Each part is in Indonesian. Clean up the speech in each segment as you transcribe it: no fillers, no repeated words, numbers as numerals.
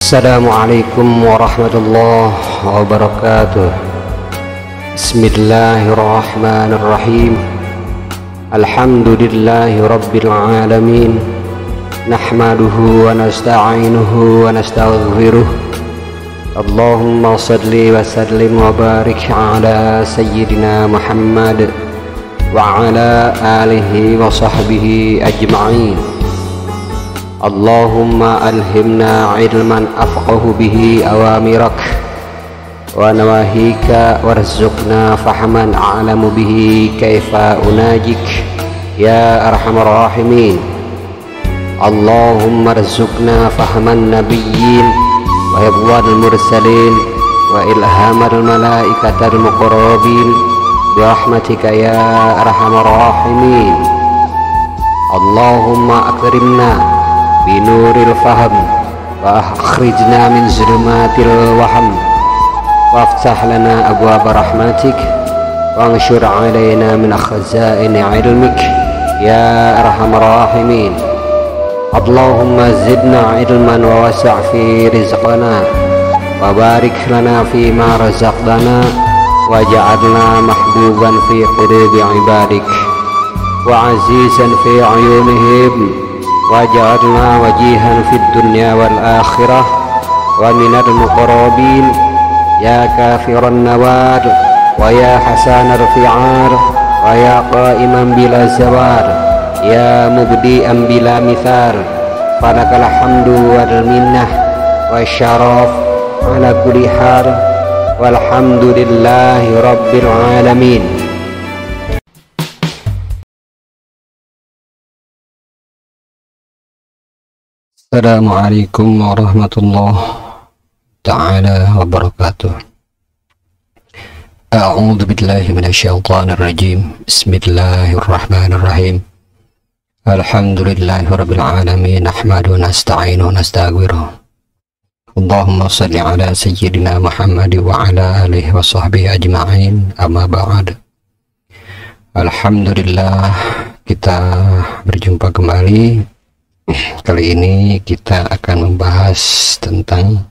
Assalamualaikum warahmatullahi wabarakatuh. Bismillahirrahmanirrahim. Alhamdulillahi rabbil alamin. Nahmaduhu wa nasta'inuhu wa nastaghfiruh. Allahumma salli wa sallim wa barik ala sayyidina Muhammad wa ala alihi wa sahbihi ajma'in. Allahumma alhimna ilman afqahu bihi awamirak wa nawahika warzuqna fahman a'lamu bihi kaifa unajik ya arhamar rahimin. Allahumma arzuqna fahman nabiyyin wa hifdzal mursalin wa ilhamal malaikatal muqarrabin bi rahmatika ya arhamar rahimin. Allahumma akrimna binuril faham wa akhrijna min zulumatil waham waftah lana abwaab rahmatik wa anshur alaina min khazaini ilmik ya arhamar rahimin. Allahumma zidna ilman wa wasi' fi rizqana wa barik lana fi ma razaqtana waj'alna mahbuban fi qulubi ibadik wa azizan fi ayunihim waj'alna wajihan fid dunya wal akhirah wa minal muqarrabin ya kafiran nawar wa ya hasanal fi'ar wa ya qa'iman bila zawar ya mubdi'an bila mithar falakal hamdu wal minnah wa syaraf ala kulli hal walhamdulillahi rabbil alamin. Assalamualaikum warahmatullahi ta'ala wabarakatuh. A'udzu billahi minasyaitonir rajim. Bismillahirrahmanirrahim. Alhamdulillahi rabbil alamin. Nahmaduhu wa nasta'inuhu wa nastaghfiruh. Allahumma shalli ala sayyidina Muhammad wa ala alihi wa sahbihi ajma'in. Amma ba'd. Alhamdulillah, kita berjumpa kembali. Kali ini kita akan membahas tentang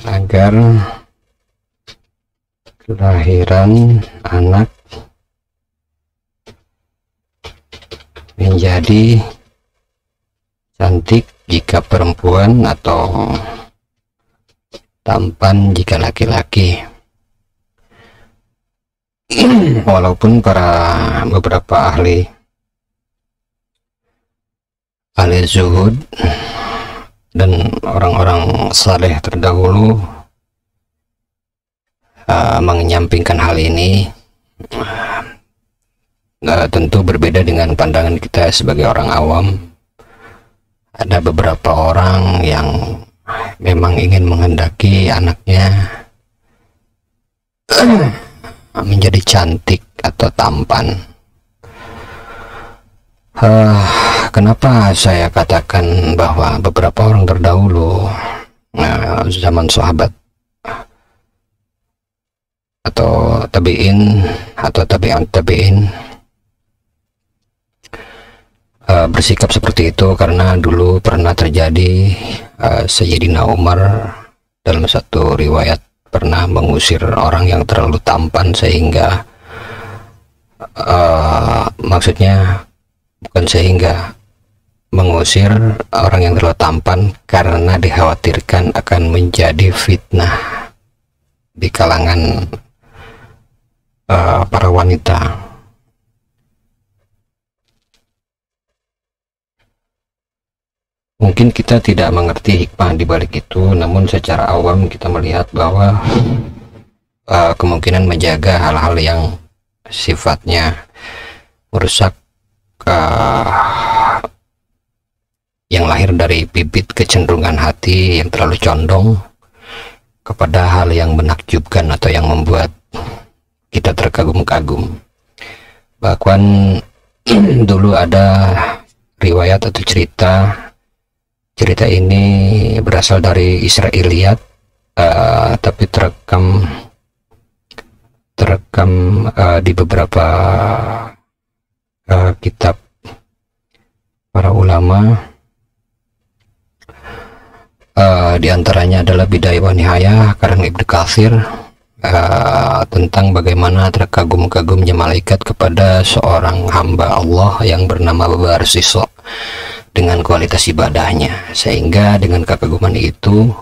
agar kelahiran anak menjadi cantik jika perempuan atau tampan jika laki-laki. Walaupun beberapa ahli zuhud dan orang-orang saleh terdahulu menyampingkan hal ini, tentu berbeda dengan pandangan kita sebagai orang awam. Ada beberapa orang yang memang ingin menghendaki anaknya menjadi cantik atau tampan. Kenapa saya katakan bahwa beberapa orang terdahulu, zaman sahabat atau tabi'in atau tabi'an tabi'in, bersikap seperti itu karena dulu pernah terjadi Sayyidina Umar dalam satu riwayat pernah mengusir orang yang terlalu tampan sehingga maksudnya bukan sehingga mengusir orang yang terlalu tampan karena dikhawatirkan akan menjadi fitnah di kalangan para wanita. Mungkin kita tidak mengerti hikmah di balik itu, namun secara awam kita melihat bahwa kemungkinan menjaga hal-hal yang sifatnya merusak yang lahir dari bibit kecenderungan hati yang terlalu condong kepada hal yang menakjubkan atau yang membuat kita terkagum-kagum. Bahkan dulu ada riwayat atau cerita ini berasal dari Israiliyat, tapi terekam di beberapa kitab para ulama Di antaranya adalah Bidayah wa Nihayah karang Ibnu Katsir, tentang bagaimana terkagum-kagumnya malaikat kepada seorang hamba Allah yang bernama Barsiso dengan kualitas ibadahnya, sehingga dengan kekaguman itu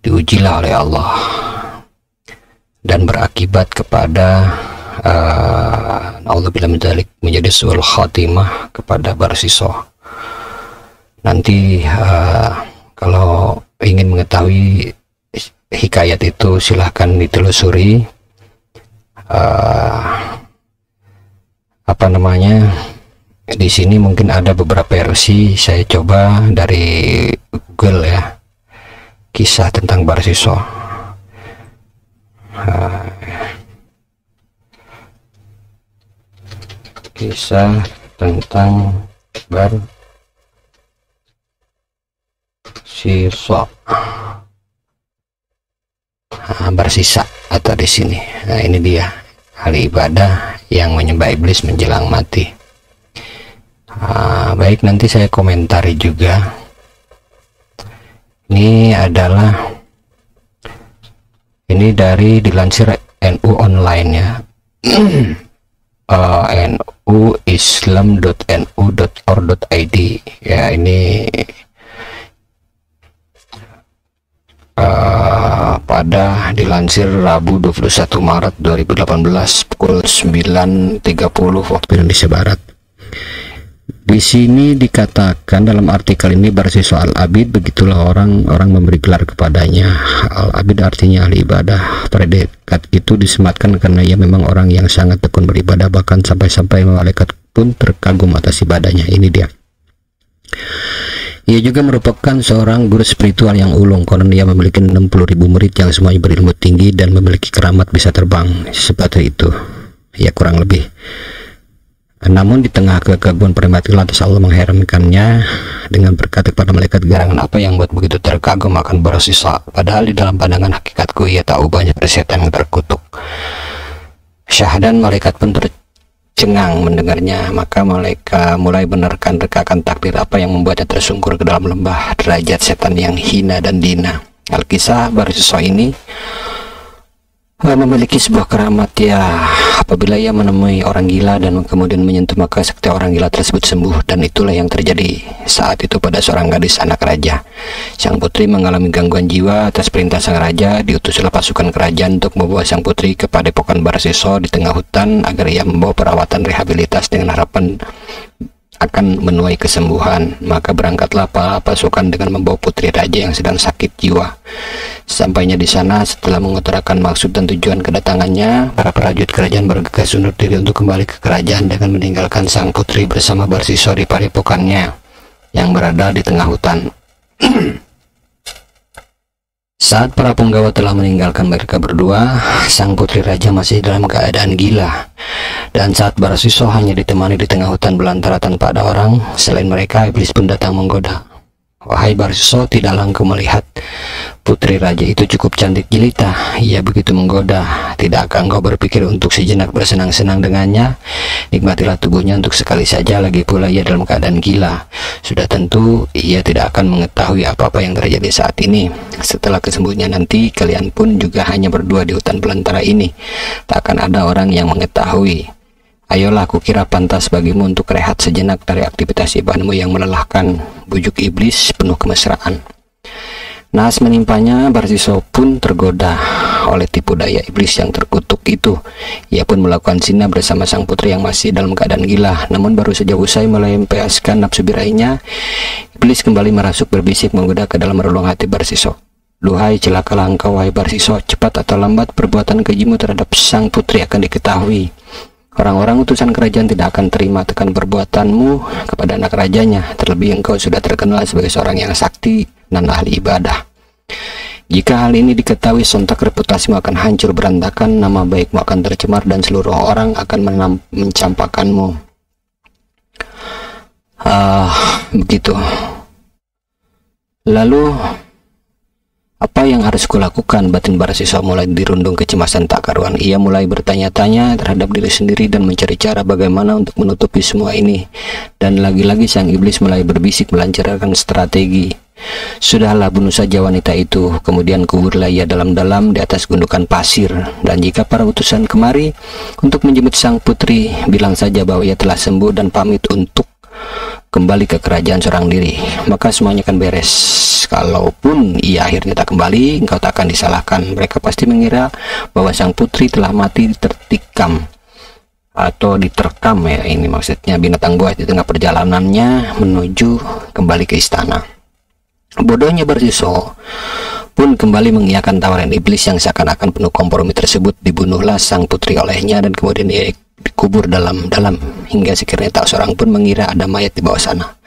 diujilah oleh Allah dan berakibat kepada naudzubillah min dzalik menjadi suul khatimah kepada Barsiso. Nanti kalau ingin mengetahui hikayat itu silahkan ditelusuri di sini mungkin ada beberapa versi, saya coba dari Google ya, kisah tentang Barsiso. Kisah tentang Barsiso, bersisa atau di sini. Nah, ini dia ahli ibadah yang menyembah iblis menjelang mati. Baik, nanti saya komentari juga. Ini dari dilansir NU online ya. nuislam.nu.or.id ya, ini pada dilansir Rabu 21 Maret 2018 pukul 9.30 waktu Indonesia Barat. Di sini dikatakan dalam artikel ini, Barsiso Al-Abid, begitulah orang-orang memberi gelar kepadanya. Al-Abid artinya ahli ibadah. Predikat itu disematkan karena ia memang orang yang sangat tekun beribadah, bahkan sampai-sampai malaikat pun terkagum atas ibadahnya. Ini dia. Ia juga merupakan seorang guru spiritual yang ulung. Konon ia memiliki 60.000 murid yang semuanya berilmu tinggi dan memiliki keramat bisa terbang. Seperti itu ya, kurang lebih. Namun di tengah kekaguman permati lantas Allah mengherankannya dengan berkata kepada malaikat, "Gerangan apa yang buat begitu terkagum akan Barsiso? Padahal di dalam pandangan hakikatku ia tahu banyak setan yang terkutuk." Syahdan malaikat pun tercengang mendengarnya, maka malaikat mulai benarkan rekakan takdir apa yang membuatnya tersungkur ke dalam lembah derajat setan yang hina dan dina. Al-Kisah Barsiso ini memiliki sebuah keramat ya, apabila ia menemui orang gila dan kemudian menyentuh, maka sakti orang gila tersebut sembuh. Dan itulah yang terjadi saat itu pada seorang gadis anak raja. Sang putri mengalami gangguan jiwa. Atas perintah sang raja, diutuslah pasukan kerajaan untuk membawa sang putri ke padepokan Barsiso di tengah hutan agar ia membawa perawatan rehabilitas dengan harapan akan menuai kesembuhan. Maka berangkatlah para pasukan dengan membawa putri raja yang sedang sakit jiwa. Sampainya di sana, setelah mengutarakan maksud dan tujuan kedatangannya, para prajurit kerajaan bergegas undur diri untuk kembali ke kerajaan dengan meninggalkan sang putri bersama Barsiso di padepokannya yang berada di tengah hutan. Saat para penggawa telah meninggalkan mereka berdua, sang putri raja masih dalam keadaan gila. Dan saat Barsiso hanya ditemani di tengah hutan belantara tanpa ada orang selain mereka, iblis pun datang menggoda. "Wahai Barsiso, tidaklah engkau melihat putri raja itu cukup cantik jelita?" Ia begitu menggoda. "Tidakkah engkau berpikir untuk sejenak bersenang-senang dengannya? Nikmatilah tubuhnya untuk sekali saja, lagi pula ia dalam keadaan gila. Sudah tentu ia tidak akan mengetahui apa-apa yang terjadi saat ini. Setelah kesembuhannya nanti, kalian pun juga hanya berdua di hutan belantara ini. Tak akan ada orang yang mengetahui. Ayolah, kukira pantas bagimu untuk rehat sejenak dari aktivitas ibadahmu yang melelahkan," bujuk iblis penuh kemesraan. Naas menimpanya, Barsiso pun tergoda oleh tipu daya iblis yang terkutuk itu. Ia pun melakukan zina bersama sang putri yang masih dalam keadaan gila. Namun baru saja usai melampiaskan nafsu birahinya, iblis kembali merasuk berbisik menggoda ke dalam relung hati Barsiso. "Duhai, celakalah engkau wahai Barsiso, cepat atau lambat perbuatan kejimu terhadap sang putri akan diketahui. Orang-orang utusan kerajaan tidak akan terima tekan perbuatanmu kepada anak rajanya. Terlebih engkau sudah terkenal sebagai seorang yang sakti dan ahli ibadah. Jika hal ini diketahui, sontak reputasimu akan hancur berantakan, nama baikmu akan tercemar dan seluruh orang akan mencampakkanmu." Begitu. Lalu apa yang harus kulakukan? Batin Barsiso mulai dirundung kecemasan tak karuan. Ia mulai bertanya-tanya terhadap diri sendiri dan mencari cara bagaimana untuk menutupi semua ini. Dan lagi-lagi sang iblis mulai berbisik melancarkan strategi. Sudahlah, bunuh saja wanita itu, kemudian kuburlah ia dalam-dalam di atas gundukan pasir. Dan jika para utusan kemari untuk menjemput sang putri, bilang saja bahwa ia telah sembuh dan pamit untuk kembali ke kerajaan seorang diri, maka semuanya akan beres. Kalaupun ia akhirnya tak kembali, engkau tak akan disalahkan. Mereka pasti mengira bahwa sang putri telah mati tertikam atau diterkam, ya ini maksudnya, binatang buas di tengah perjalanannya menuju kembali ke istana. Bodohnya Barsiso pun kembali mengiyakan tawaran iblis yang seakan-akan penuh kompromi tersebut. Dibunuhlah sang putri olehnya dan kemudian ia dikubur dalam-dalam hingga sekiranya tak seorang pun mengira ada mayat di bawah sana.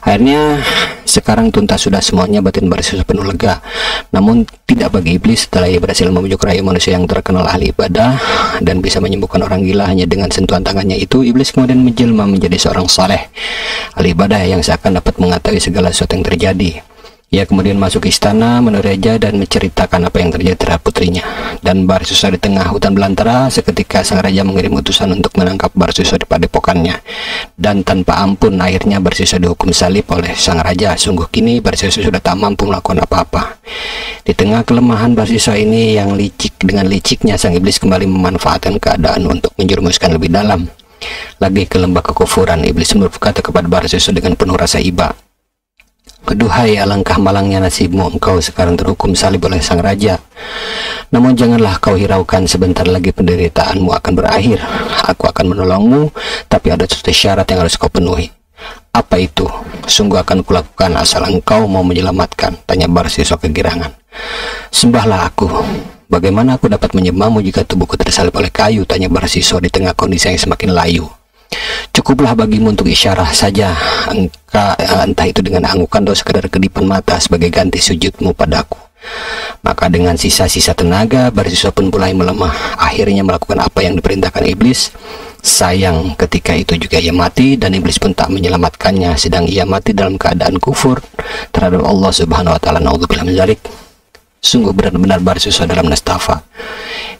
Akhirnya sekarang tuntas sudah semuanya, batin Barsiso penuh lega. Namun tidak bagi iblis. Setelah ia berhasil membujuk rayu manusia yang terkenal ahli ibadah dan bisa menyembuhkan orang gila hanya dengan sentuhan tangannya itu, iblis kemudian menjelma menjadi seorang saleh ahli ibadah yang seakan dapat mengetahui segala sesuatu yang terjadi. Ia kemudian masuk ke istana menurut raja dan menceritakan apa yang terjadi terhadap putrinya. Dan Barsiso di tengah hutan belantara, seketika sang raja mengirim utusan untuk menangkap Barsiso di padepokannya. Dan tanpa ampun akhirnya Barsiso dihukum salib oleh sang raja. Sungguh kini Barsiso sudah tak mampu melakukan apa-apa. Di tengah kelemahan Barsiso ini yang licik, dengan liciknya sang iblis kembali memanfaatkan keadaan untuk menjerumuskan lebih dalam lagi ke lembah kekufuran. Iblis berkata kepada Barsiso dengan penuh rasa iba, "Duhai, alangkah malangnya nasibmu, engkau sekarang terhukum salib oleh sang raja. Namun janganlah kau hiraukan, sebentar lagi penderitaanmu akan berakhir. Aku akan menolongmu, tapi ada satu syarat yang harus kau penuhi." "Apa itu?" "Sungguh akan kulakukan asal engkau mau menyelamatkan," tanya Barsiso kegirangan. "Sembahlah aku." "Bagaimana aku dapat menyembahmu jika tubuhku tersalib oleh kayu?" tanya Barsiso di tengah kondisi yang semakin layu. "Cukuplah bagimu untuk isyarah saja, entah itu dengan anggukan atau sekadar kedipan mata sebagai ganti sujudmu padaku." Maka dengan sisa-sisa tenaga Barsiso pun mulai melemah. Akhirnya melakukan apa yang diperintahkan iblis. Sayang ketika itu juga ia mati, dan iblis pun tak menyelamatkannya, sedang ia mati dalam keadaan kufur terhadap Allah Subhanahu wa taala. Naudzubillah min dzalik. Sungguh benar-benar Barsiso dalam nestapa.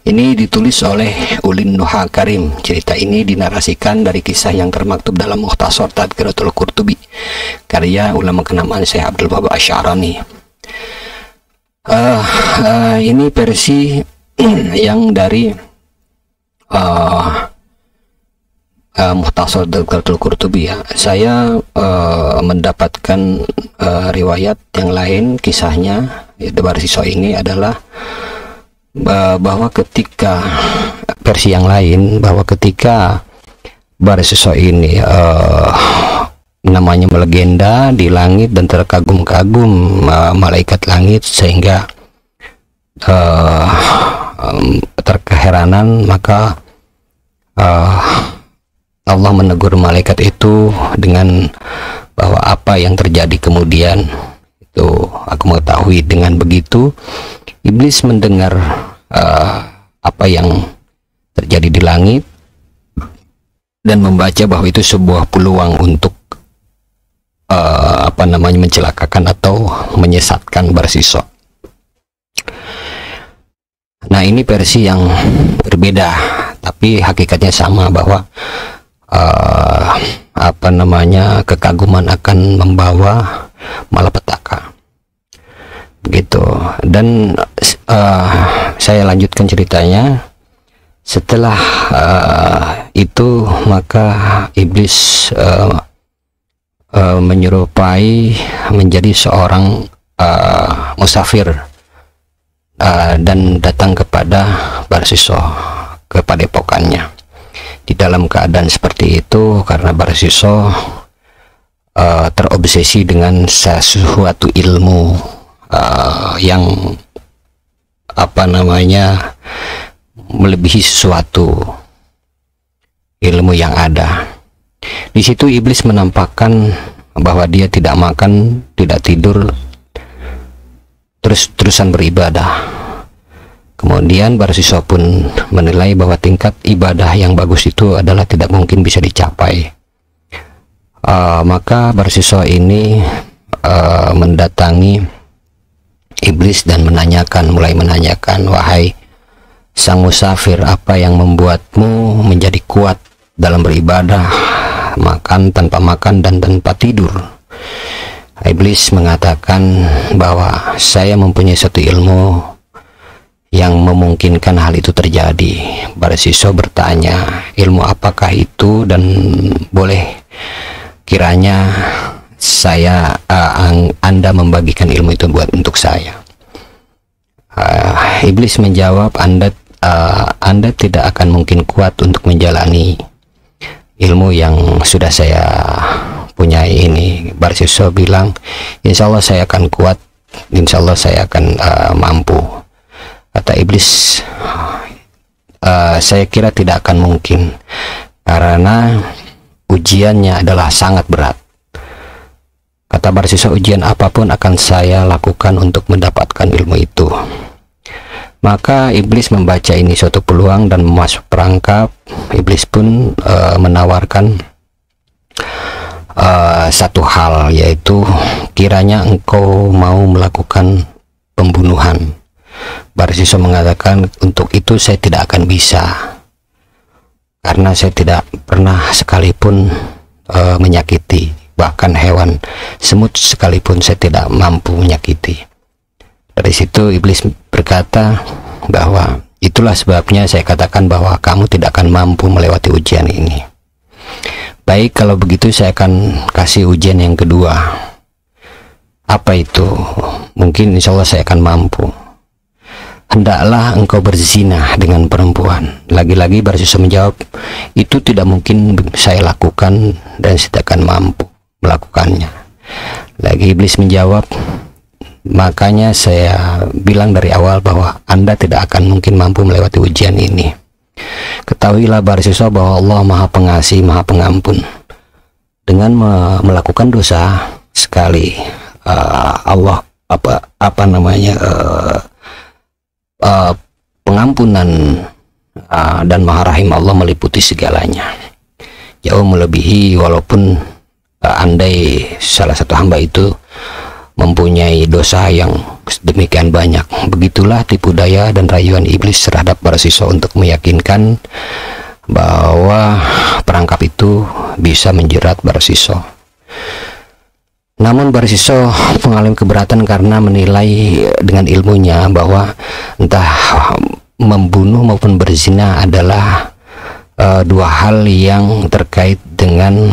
Ini ditulis oleh Ulin Nuha Karim. Cerita ini dinarasikan dari kisah yang termaktub dalam Mukhtasar Tadhkiratul Qurtubi, karya ulama kenamaan Syekh Abdul Wahab Asy'arani. Ini versi yang dari Mukhtasar Tadhkiratul Qurtubi, ya. Saya mendapatkan riwayat yang lain, kisahnya Barsiso ini adalah bahwa ketika versi yang lain, bahwa ketika Barsiso ini namanya melegenda di langit dan terkagum-kagum malaikat langit, sehingga terkeheranan, maka Allah menegur malaikat itu dengan bahwa apa yang terjadi kemudian itu aku mengetahui. Dengan begitu iblis mendengar apa yang terjadi di langit dan membaca bahwa itu sebuah peluang untuk mencelakakan atau menyesatkan Barsiso. Nah, ini versi yang berbeda, tapi hakikatnya sama, bahwa kekaguman akan membawa malapetaka, begitu. Dan saya lanjutkan ceritanya. Setelah itu maka iblis menyerupai menjadi seorang musafir dan datang kepada Barsiso ke padepokannya. Di dalam keadaan seperti itu, karena Barsiso terobsesi dengan sesuatu ilmu yang melebihi sesuatu ilmu yang ada. Di situ iblis menampakkan bahwa dia tidak makan, tidak tidur, terus-terusan beribadah. Kemudian Barsiso pun menilai bahwa tingkat ibadah yang bagus itu adalah tidak mungkin bisa dicapai. Maka Barsiso ini mendatangi iblis dan mulai menanyakan, "Wahai sang musafir, apa yang membuatmu menjadi kuat dalam beribadah, makan tanpa makan dan tanpa tidur?" Iblis mengatakan bahwa saya mempunyai satu ilmu yang memungkinkan hal itu terjadi. Barsiso bertanya, ilmu apakah itu, dan boleh kiranya Anda membagikan ilmu itu untuk saya. Iblis menjawab, Anda tidak akan mungkin kuat untuk menjalani ilmu yang sudah saya punyai ini. Barsiso bilang, insya Allah saya akan kuat, insya Allah saya akan mampu. Kata Iblis, saya kira tidak akan mungkin, karena ujiannya adalah sangat berat. Kata Barsiso, ujian apapun akan saya lakukan untuk mendapatkan ilmu itu. Maka Iblis membaca ini suatu peluang dan masuk perangkap. Iblis pun menawarkan satu hal, yaitu kiranya engkau mau melakukan pembunuhan. Barsiso mengatakan, untuk itu saya tidak akan bisa, karena saya tidak pernah sekalipun menyakiti, bahkan hewan semut sekalipun saya tidak mampu menyakiti. Dari situ Iblis berkata bahwa itulah sebabnya saya katakan bahwa kamu tidak akan mampu melewati ujian ini. Baik, kalau begitu saya akan kasih ujian yang kedua. Apa itu? Mungkin insya Allah saya akan mampu. Hendaklah engkau berzina dengan perempuan. Lagi-lagi Barsiso menjawab, itu tidak mungkin saya lakukan dan saya tidak akan mampu melakukannya. Lagi Iblis menjawab, makanya saya bilang dari awal bahwa Anda tidak akan mungkin mampu melewati ujian ini. Ketahuilah Barsiso bahwa Allah Maha Pengasih, Maha Pengampun. Dengan melakukan dosa sekali, Allah pengampunan dan Maha Rahim Allah meliputi segalanya, jauh melebihi walaupun andai salah satu hamba itu mempunyai dosa yang demikian banyak. Begitulah tipu daya dan rayuan Iblis terhadap Barsiso untuk meyakinkan bahwa perangkap itu bisa menjerat Barsiso. Namun Barsiso mengalami keberatan karena menilai dengan ilmunya bahwa entah membunuh maupun berzina adalah dua hal yang terkait dengan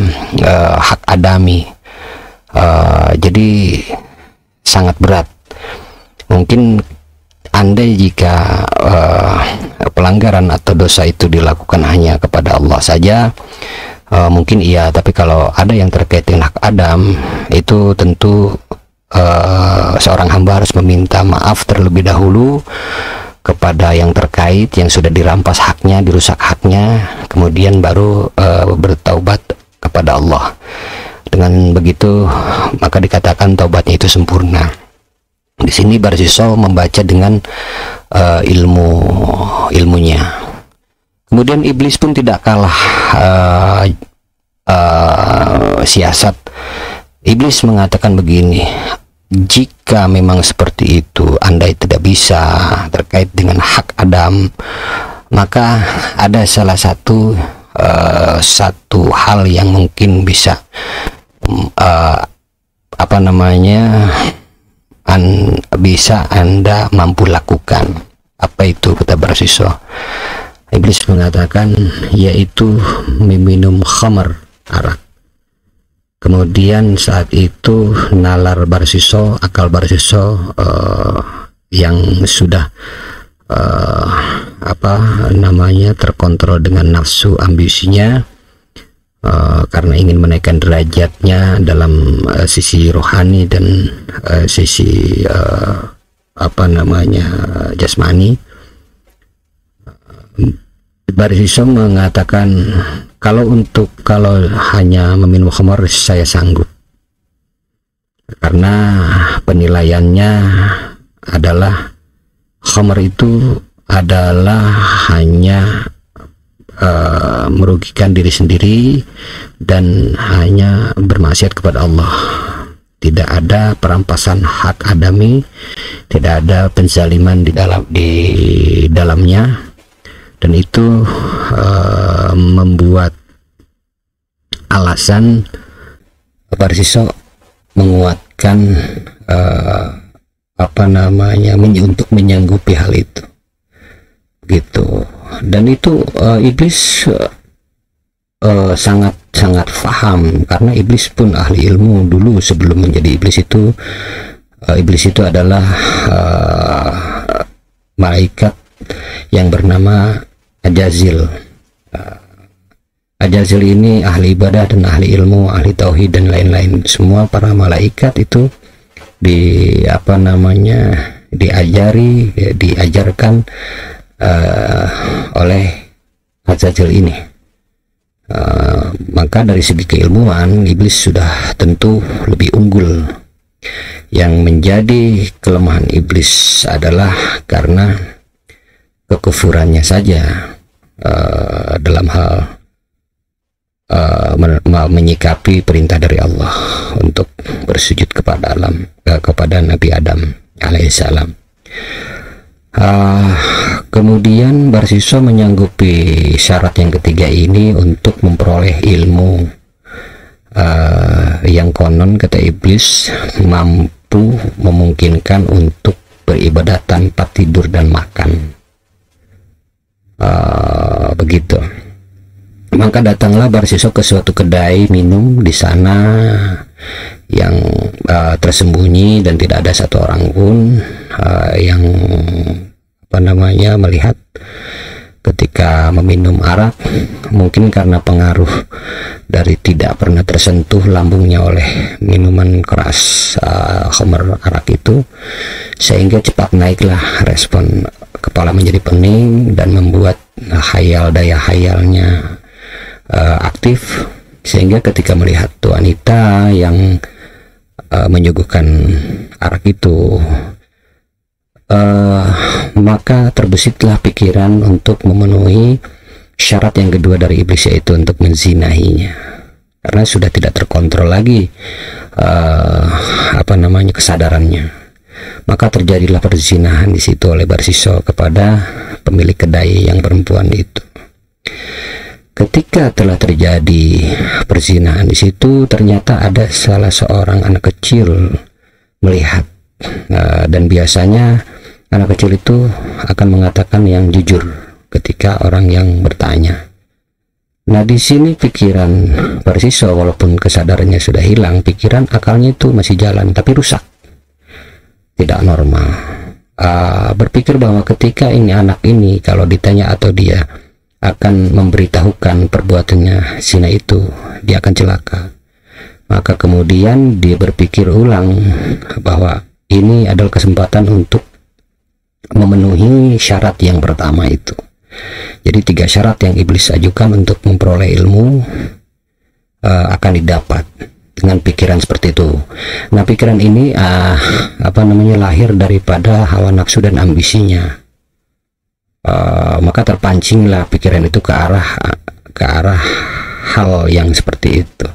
hak adami. Jadi sangat berat. Mungkin andai jika pelanggaran atau dosa itu dilakukan hanya kepada Allah saja, mungkin iya, tapi kalau ada yang terkait dengan hak Adam, itu tentu seorang hamba harus meminta maaf terlebih dahulu kepada yang terkait, yang sudah dirampas haknya, dirusak haknya, kemudian baru bertaubat kepada Allah. Dengan begitu maka dikatakan taubatnya itu sempurna. Di sini Barsiso membaca dengan ilmunya. Kemudian Iblis pun tidak kalah siasat. Iblis mengatakan begini, jika memang seperti itu, andai tidak bisa terkait dengan hak Adam, maka ada salah satu hal yang mungkin bisa bisa Anda mampu lakukan. Apa itu, kata Barsiso? Iblis mengatakan, yaitu meminum khamar, arak. Kemudian saat itu nalar Barsiso, akal Barsiso yang sudah terkontrol dengan nafsu ambisinya, karena ingin menaikkan derajatnya dalam sisi rohani dan sisi jasmani. Barsiso mengatakan, kalau hanya meminum khamar saya sanggup, karena penilaiannya adalah khamar itu adalah hanya merugikan diri sendiri dan hanya bermaksiat kepada Allah. Tidak ada perampasan hak adami, tidak ada penzaliman di dalamnya, dan itu membuat alasan Barsiso menguatkan menyulitkan untuk menyanggupi hal itu gitu. Dan itu iblis sangat paham, karena iblis pun ahli ilmu dulu. Sebelum menjadi iblis itu adalah malaikat yang bernama Ajazil. Ajazil ini ahli ibadah dan ahli ilmu, ahli tauhid dan lain-lain. Semua para malaikat itu diajarkan oleh Ajazil ini. Maka dari segi keilmuan, iblis sudah tentu lebih unggul. Yang menjadi kelemahan iblis adalah karena kekufurannya saja dalam hal menyikapi perintah dari Allah untuk bersujud kepada Nabi Adam alaihissalam. Kemudian Barsiso menyanggupi syarat yang ketiga ini untuk memperoleh ilmu yang konon kata iblis mampu memungkinkan untuk beribadah tanpa tidur dan makan. Begitu. Maka datanglah Barsiso ke suatu kedai minum di sana yang tersembunyi, dan tidak ada satu orang pun yang melihat ketika meminum arak. Mungkin karena pengaruh dari tidak pernah tersentuh lambungnya oleh minuman keras khamr arak itu, sehingga cepat naiklah respon kepala menjadi pening dan membuat daya khayalnya aktif, sehingga ketika melihat wanita yang menyuguhkan arak itu, maka terbesitlah pikiran untuk memenuhi syarat yang kedua dari iblis, yaitu untuk menzinahinya, karena sudah tidak terkontrol lagi kesadarannya. Maka terjadilah perzinahan di situ oleh Barsiso kepada pemilik kedai yang perempuan itu. Ketika telah terjadi perzinahan di situ, ternyata ada salah seorang anak kecil melihat, dan biasanya anak kecil itu akan mengatakan yang jujur ketika orang yang bertanya. Nah, di sini pikiran Barsiso, walaupun kesadarannya sudah hilang, pikiran akalnya itu masih jalan, tapi rusak, tidak normal. Berpikir bahwa ketika anak ini kalau ditanya atau dia akan memberitahukan perbuatannya zina itu, dia akan celaka. Maka kemudian dia berpikir ulang bahwa ini adalah kesempatan untuk memenuhi syarat yang pertama itu. Jadi 3 syarat yang iblis ajukan untuk memperoleh ilmu akan didapat dengan pikiran seperti itu. Nah, pikiran ini lahir daripada hawa nafsu dan ambisinya. Maka terpancinglah pikiran itu ke arah hal yang seperti itu.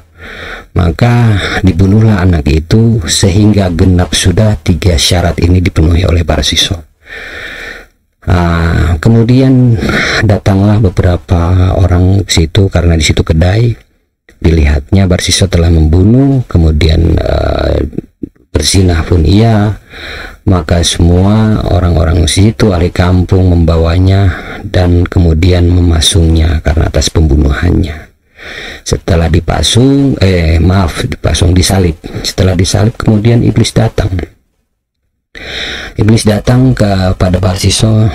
Maka dibunuhlah anak itu sehingga genap sudah 3 syarat ini dipenuhi oleh Barsiso. Kemudian datanglah beberapa orang ke situ, karena di situ kedai. Dilihatnya Barsiso telah membunuh, kemudian berzinah pun ia. Maka semua orang-orang situ, ahli kampung, membawanya dan kemudian memasungnya karena atas pembunuhannya. Setelah disalib. Setelah disalib kemudian iblis datang. Iblis datang kepada Barsiso,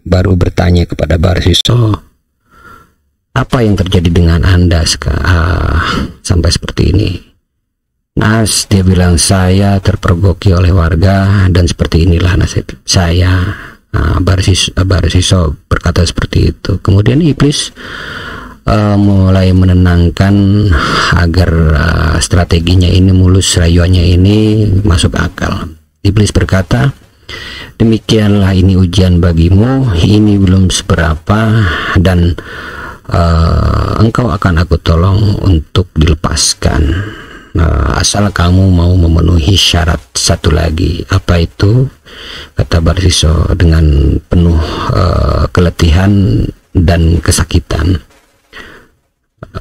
baru bertanya kepada Barsiso, apa yang terjadi dengan Anda sampai seperti ini? Nas, dia bilang, saya terpergoki oleh warga dan seperti inilah nasib saya. Barsiso berkata seperti itu. Kemudian iblis mulai menenangkan agar strateginya ini mulus, rayuannya ini masuk akal. Iblis berkata, demikianlah ini ujian bagimu, ini belum seberapa, dan engkau akan aku tolong untuk dilepaskan. Asal kamu mau memenuhi syarat satu lagi. Apa itu? Kata Barsiso dengan penuh keletihan dan kesakitan.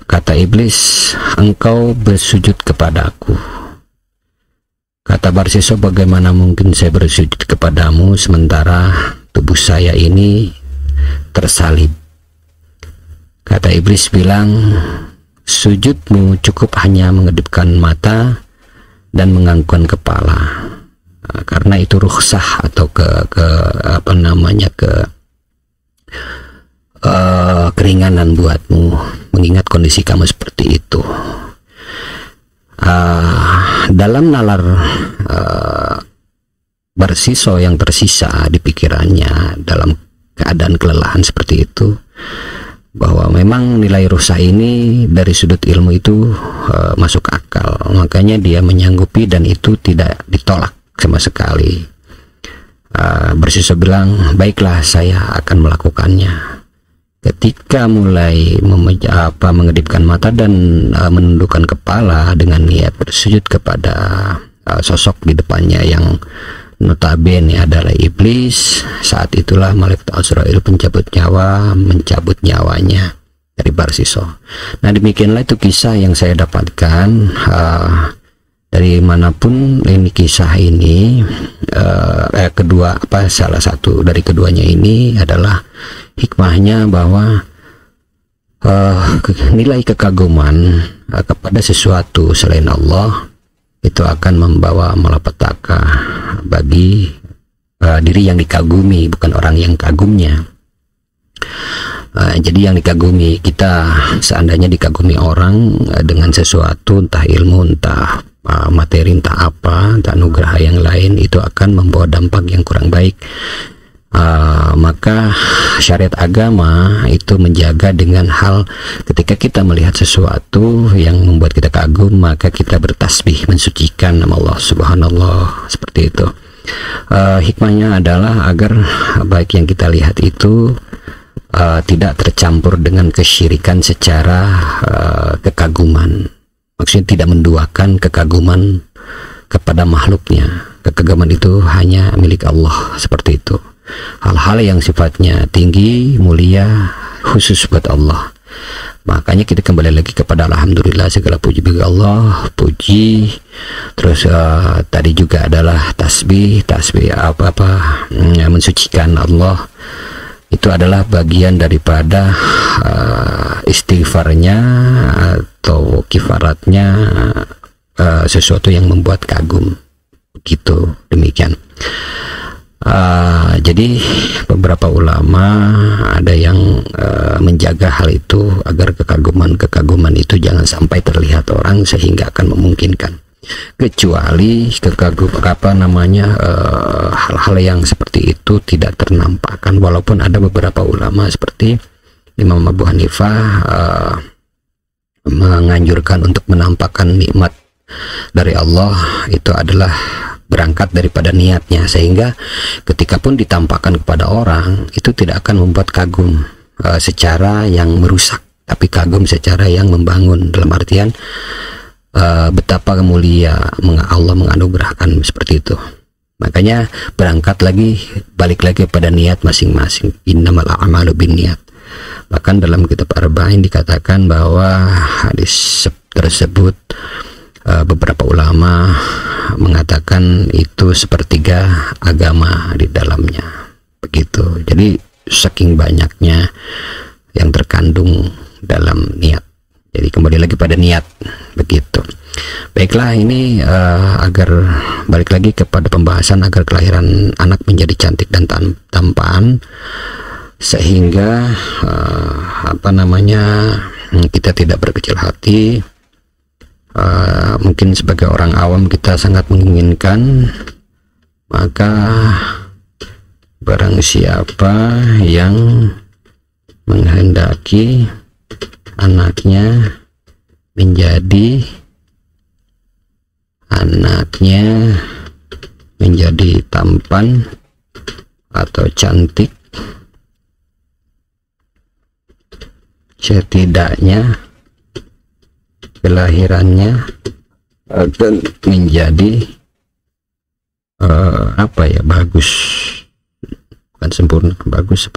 Kata iblis, engkau bersujud kepadaku. Kata Kata Barsiso, bagaimana mungkin saya bersujud kepadamu sementara tubuh saya ini tersalib? Kata iblis bilang, sujudmu cukup hanya mengedipkan mata dan menganggukkan kepala, karena itu rukhsah atau keringanan buatmu, mengingat kondisi kamu seperti itu. Dalam nalar Barsiso yang tersisa di pikirannya dalam keadaan kelelahan seperti itu, bahwa memang nilai rukhsah ini dari sudut ilmu itu masuk akal, makanya dia menyanggupi dan itu tidak ditolak sama sekali. Barsiso bilang, baiklah, saya akan melakukannya. Ketika mulai mengedipkan mata dan menundukkan kepala dengan niat bersujud kepada sosok di depannya yang notabene adalah iblis, saat itulah malaikat Azrail pencabut nyawanya dari Barsiso. Nah, demikianlah itu kisah yang saya dapatkan dari manapun ini kisah ini. Salah satu dari keduanya ini adalah hikmahnya bahwa nilai kekaguman kepada sesuatu selain Allah itu akan membawa malapetaka bagi diri yang dikagumi, bukan orang yang kagumnya. Jadi yang dikagumi, kita seandainya dikagumi orang dengan sesuatu, entah ilmu, entah materi, entah apa, entah anugerah yang lain, itu akan membawa dampak yang kurang baik. Maka syariat agama itu menjaga dengan hal ketika kita melihat sesuatu yang membuat kita kagum, maka kita bertasbih mensucikan nama Allah Subhanallah, seperti itu. Hikmahnya adalah agar baik yang kita lihat itu tidak tercampur dengan kesyirikan secara kekaguman. Maksudnya tidak menduakan kekaguman kepada makhluknya. Kekaguman itu hanya milik Allah, seperti itu. Hal-hal yang sifatnya tinggi, mulia, khusus buat Allah. Makanya kita kembali lagi kepada alhamdulillah, segala puji bagi Allah, puji. Terus tadi juga adalah tasbih mensucikan Allah. Itu adalah bagian daripada istighfarnya atau kifaratnya sesuatu yang membuat kagum. Begitu, demikian. Jadi beberapa ulama ada yang menjaga hal itu agar kekaguman itu jangan sampai terlihat orang sehingga akan memungkinkan, kecuali hal-hal yang seperti itu tidak ternampakkan. Walaupun ada beberapa ulama seperti Imam Abu Hanifah menganjurkan untuk menampakkan nikmat dari Allah, itu adalah berangkat daripada niatnya, sehingga ketika pun ditampakkan kepada orang itu tidak akan membuat kagum secara yang merusak, tapi kagum secara yang membangun, dalam artian betapa mulia Allah menganugerahkan, seperti itu. Makanya balik lagi pada niat masing-masing. Innamal a'malu binniyat. Bahkan dalam kitab Arba'in dikatakan bahwa hadis tersebut beberapa ulama mengatakan itu sepertiga agama di dalamnya, begitu. Jadi saking banyaknya yang terkandung dalam niat. Jadi kembali lagi pada niat, begitu. Baiklah, ini agar balik lagi kepada pembahasan agar kelahiran anak menjadi cantik dan tampan, sehingga kita tidak berkecil hati. Mungkin sebagai orang awam kita sangat menginginkan, maka barang siapa yang menghendaki anaknya menjadi tampan atau cantik, setidaknya kelahirannya akan menjadi bagus, bukan sempurna, bagus,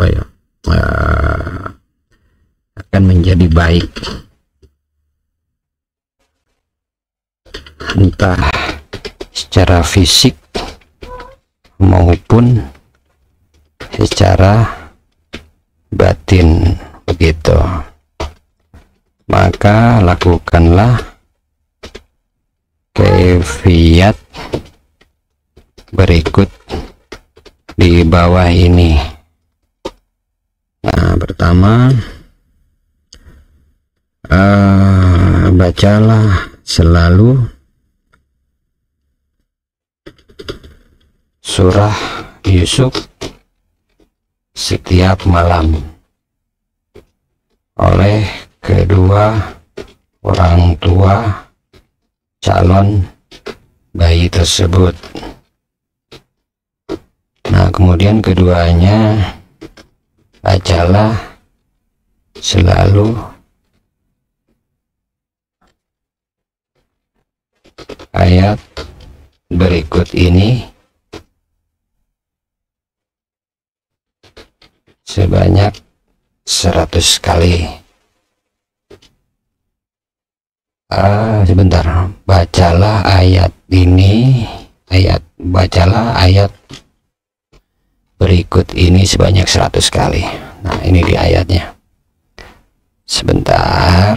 akan menjadi baik, entah secara fisik maupun secara batin, begitu. Maka lakukanlah kaifiat berikut di bawah ini. Nah, pertama, bacalah selalu surah Yusuf setiap malam oleh kedua orang tua calon bayi tersebut. Nah, kemudian keduanya bacalah selalu ayat berikut ini sebanyak 100 kali. Sebentar, bacalah ayat ini, bacalah ayat berikut ini sebanyak 100 kali. Nah, ini di ayatnya. Sebentar.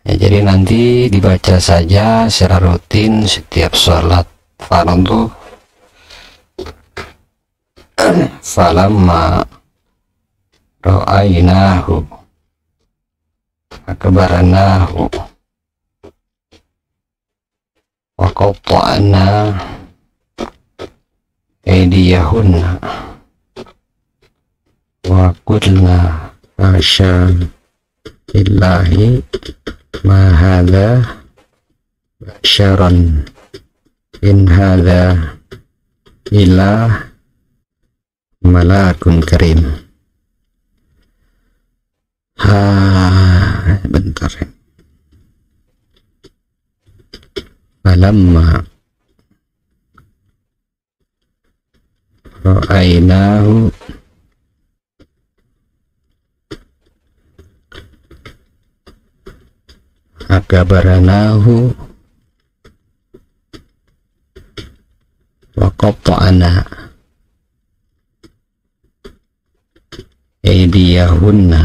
Ya, jadi nanti dibaca saja secara rutin setiap sholat fardu. Falamma ra'ainahu akbarnahu wa qatta'na aydiyahunna wa qulna hasya lillahi ma hadha basyaran in hadha illa malakun karim. Bentar. Falamma ra'ainahu akabaranahu wa qatta'na aydiyahunna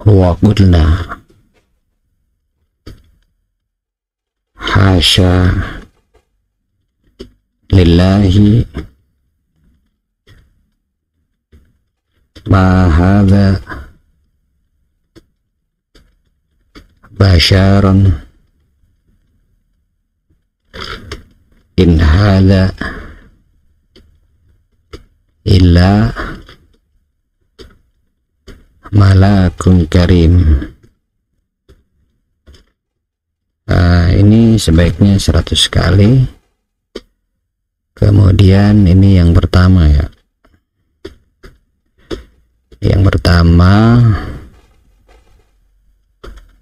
wa qulna hasya lillahi ma hadha basyaran in hadha illa malakun karim. Ini sebaiknya 100 kali. Kemudian ini yang pertama ya. Yang pertama,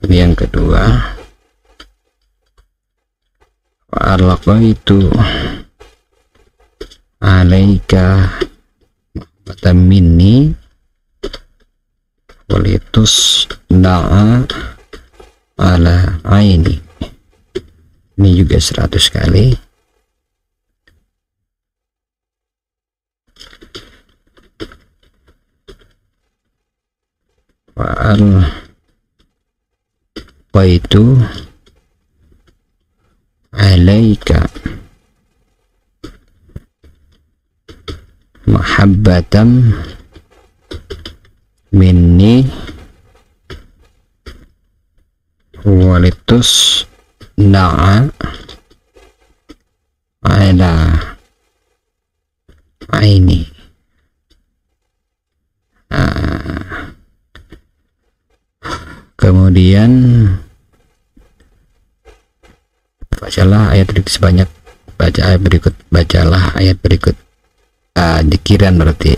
ini yang kedua. Wa alqaitu alaika mahbatan minni walitus da'a ala aini. Ini juga 100 kali. Wa alqaitu alaika mahabbatan minni walitus na'a ala aini. Kemudian bacalah ayat sebanyak bacalah ayat berikut. Dikiran berarti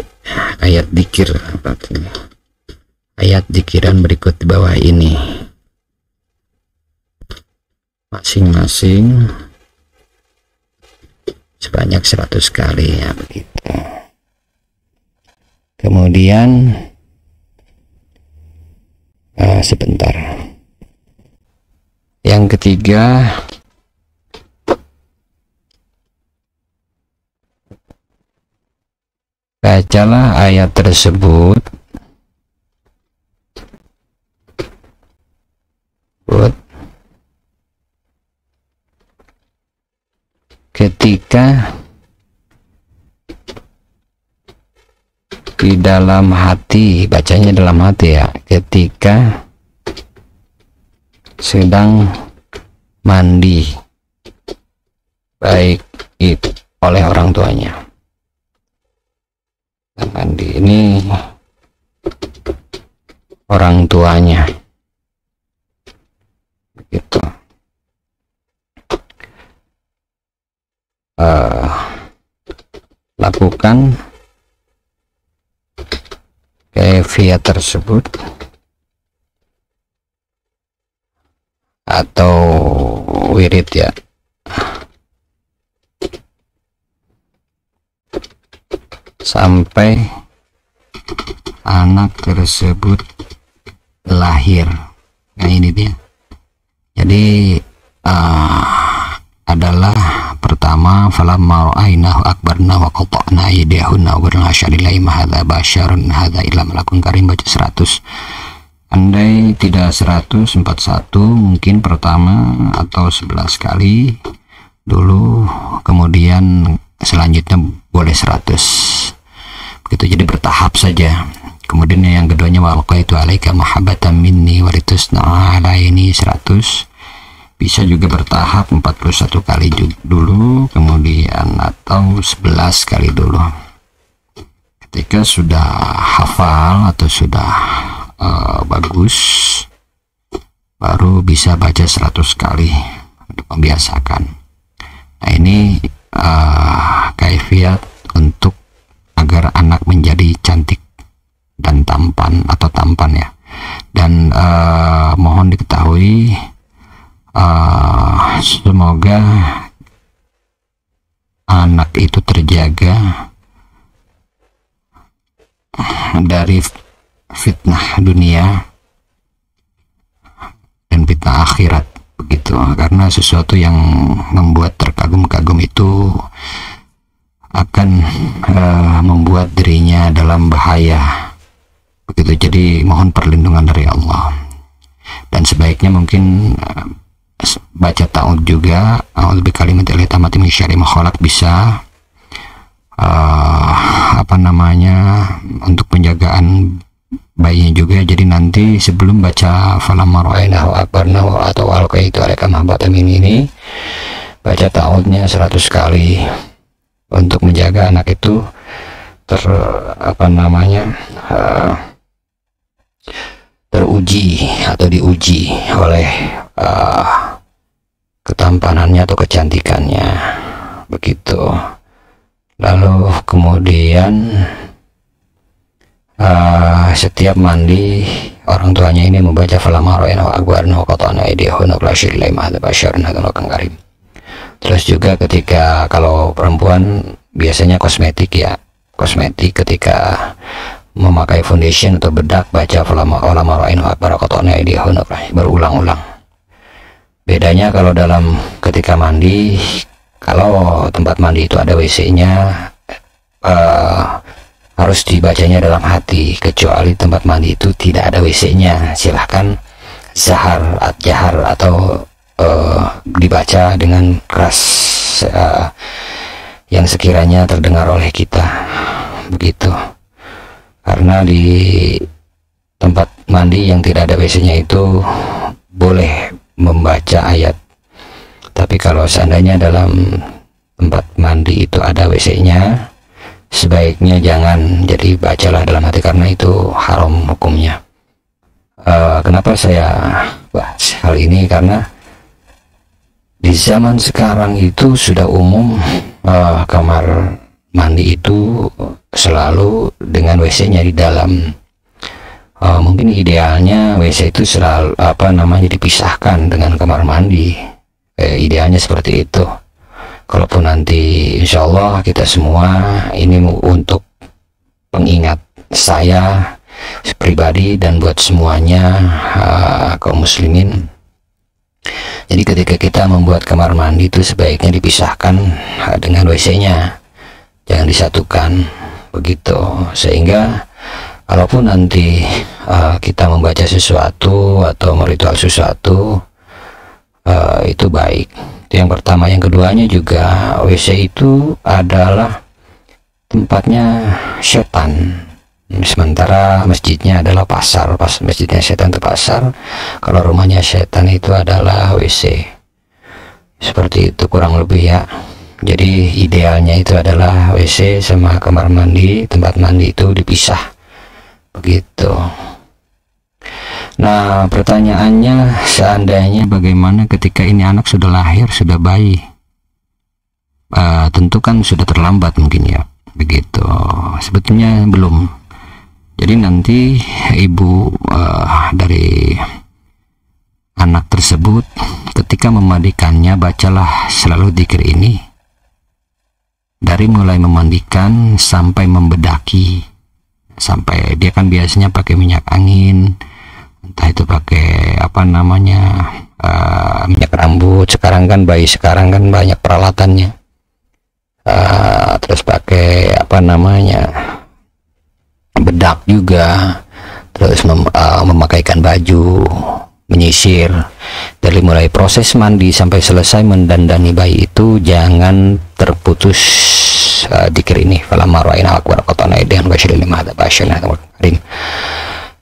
ayat dikir, ayat dikiran berikut di bawah ini masing-masing sebanyak 100 kali ya, begitu. Kemudian sebentar. Yang ketiga, bacalah ayat tersebut ketika di dalam hati, bacanya dalam hati ya, ketika sedang mandi, baik itu oleh orang tuanya. Mandi ini orang tuanya, begitu. Lakukan kaifiat tersebut atau wirid ya, sampai anak tersebut lahir. Nah ini dia. Jadi adalah pertama, falamma ra'aynahu akbarna wa qata'na aydiyahunna wa qulna asyhadu ma hadza basyarun hadza illa malakun karim. Baca 100. Andai tidak 141, mungkin pertama atau 11 kali dulu, kemudian selanjutnya boleh 100. Begitu, jadi bertahap saja. Kemudian yang keduanya, wa alqaitu alaika mahabbatan minni wa litusna ala ini 100. Bisa juga bertahap 41 kali dulu, kemudian atau 11 kali dulu. Ketika sudah hafal atau sudah bagus, baru bisa baca 100 kali untuk membiasakan. Nah ini kaifiat untuk agar anak menjadi cantik dan tampan atau tampan ya. Dan mohon diketahui, semoga anak itu terjaga dari fitnah dunia dan fitnah akhirat, begitu. Karena sesuatu yang membuat terkagum-kagum itu akan membuat dirinya dalam bahaya, begitu. Jadi mohon perlindungan dari Allah. Dan sebaiknya mungkin baca ta'awudz juga, a'udzu bikalimatillahi tammati min syarri ma khalaq, bisa untuk penjagaan bayinya juga. Jadi nanti sebelum baca falamma ra'aynahu akbarnahu atau alqaitu alaika mahabbatan minni ini, baca ta'awudznya 100 kali untuk menjaga anak itu teruji atau diuji oleh ketampanannya atau kecantikannya, begitu. Lalu kemudian setiap mandi orang tuanya ini membaca falamma ra'aynahu akbarnahu wa qata'na aydiyahunna wa asyhadu ma hadza basyarun hadza malakun karim. Terus juga ketika kalau perempuan biasanya kosmetik ya, kosmetik ketika memakai foundation atau bedak, baca falamma ra'aynahu akbarnahu wa qata'na aydiyahunna, berulang-ulang. Bedanya kalau dalam ketika mandi, kalau tempat mandi itu ada WC-nya, harus dibacanya dalam hati. Kecuali tempat mandi itu tidak ada WC-nya, silahkan jahar atau dibaca dengan keras yang sekiranya terdengar oleh kita, begitu. Karena di tempat mandi yang tidak ada WC-nya itu boleh membaca ayat. Tapi kalau seandainya dalam tempat mandi itu ada WC-nya, sebaiknya jangan. Jadi bacalah dalam hati, karena itu haram hukumnya. Kenapa saya bahas hal ini? Karena di zaman sekarang itu sudah umum kamar mandi itu selalu dengan WC-nya di dalam. Mungkin idealnya WC itu selalu dipisahkan dengan kamar mandi. Idealnya seperti itu. Kalaupun nanti insya Allah kita semua ini untuk pengingat saya pribadi dan buat semuanya kaum muslimin. Jadi ketika kita membuat kamar mandi itu sebaiknya dipisahkan dengan WC-nya, jangan disatukan begitu, sehingga kalaupun nanti kita membaca sesuatu atau meritual sesuatu itu baik. Itu yang pertama. Yang keduanya juga WC itu adalah tempatnya setan, sementara masjidnya adalah pasar. Pas masjidnya setan itu pasar, kalau rumahnya setan itu adalah WC. Seperti itu kurang lebih ya. Jadi idealnya itu adalah WC sama kamar mandi, tempat mandi itu dipisah begitu. Nah, pertanyaannya, seandainya bagaimana ketika ini anak sudah lahir, sudah bayi? Tentu kan sudah terlambat mungkin ya, begitu. Sebetulnya belum. Jadi nanti ibu dari anak tersebut ketika memandikannya, bacalah selalu dzikir ini. Dari mulai memandikan sampai membedaki, sampai dia kan biasanya pakai minyak angin, entah itu pakai apa namanya minyak rambut. Sekarang kan bayi sekarang kan banyak peralatannya. Terus pakai apa namanya bedak juga, terus memakaikan baju, menyisir. Dari mulai proses mandi sampai selesai mendandani bayi itu jangan terputus dzikir ini.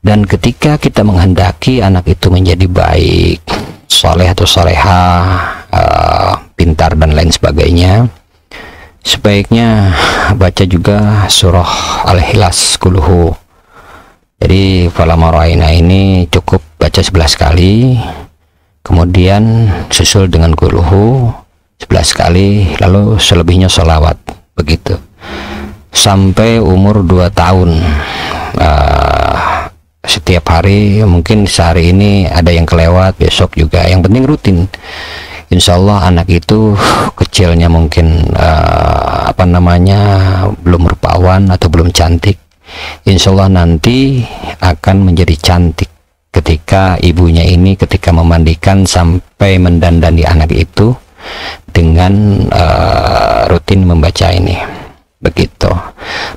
Dan ketika kita menghendaki anak itu menjadi baik, soleh atau soleha, pintar dan lain sebagainya, sebaiknya baca juga surah Al-Ikhlas kulhu. Jadi falamaraina ini cukup baca 11 kali, kemudian susul dengan kulhu 11 kali, lalu selebihnya sholawat begitu sampai umur 2 tahun. Setiap hari, mungkin sehari ini ada yang kelewat, besok juga, yang penting rutin. Insya Allah anak itu kecilnya mungkin apa namanya belum rupawan atau belum cantik, insya Allah nanti akan menjadi cantik ketika ibunya ini ketika memandikan sampai mendandani anak itu dengan rutin membaca ini begitu.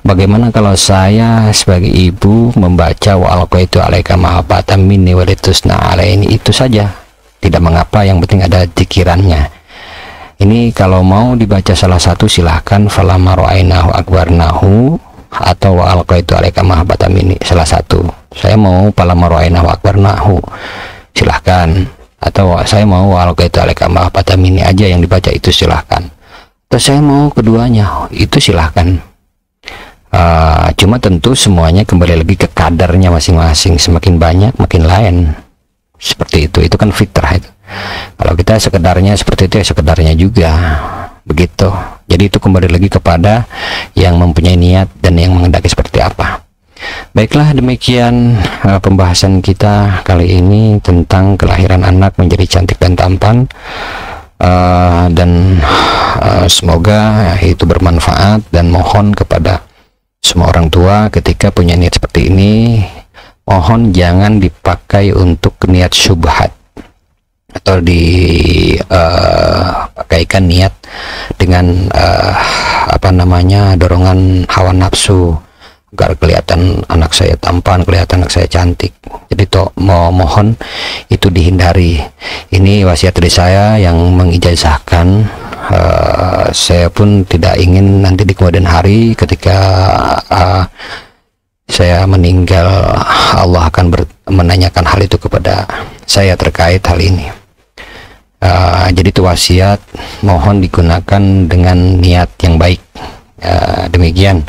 Bagaimana kalau saya sebagai ibu membaca wa alqaitu alaika mahabbatan minni walitusna alaini, itu saja, tidak mengapa, yang penting ada dzikirannya. Ini kalau mau dibaca salah satu silahkan, falamma ra'ainahu akbarnahu atau wa alqaitu alaika mahabbatan minni, salah satu. Saya mau falamma ra'ainahu akbarnahu, silahkan, atau saya mau wa alqaitu alaika mahabbatan minni aja yang dibaca, itu silahkan. Atau saya mau keduanya, itu silahkan. Cuma tentu semuanya kembali lagi ke kadarnya masing-masing, semakin banyak makin lain. Seperti itu kan fitrah itu. Kalau kita sekedarnya seperti itu ya sekedarnya juga begitu. Jadi itu kembali lagi kepada yang mempunyai niat dan yang menghendaki seperti apa. Baiklah, demikian pembahasan kita kali ini tentang kelahiran anak menjadi cantik dan tampan. Dan semoga itu bermanfaat, dan mohon kepada semua orang tua ketika punya niat seperti ini, mohon jangan dipakai untuk niat syubhat atau dipakaikan niat dengan apa namanya dorongan hawa nafsu agar kelihatan anak saya tampan, kelihatan anak saya cantik. Jadi mohon itu dihindari. Ini wasiat dari saya yang mengijazahkan. Saya pun tidak ingin nanti di kemudian hari ketika saya meninggal Allah akan menanyakan hal itu kepada saya terkait hal ini. Jadi itu wasiat, mohon digunakan dengan niat yang baik. Demikian.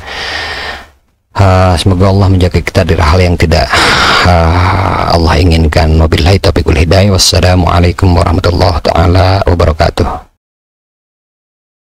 Semoga Allah menjaga kita dari hal yang tidak Allah inginkan. Wabillahi taufiq wal hidayah. Wassalamualaikum warahmatullahi taala wabarakatuh.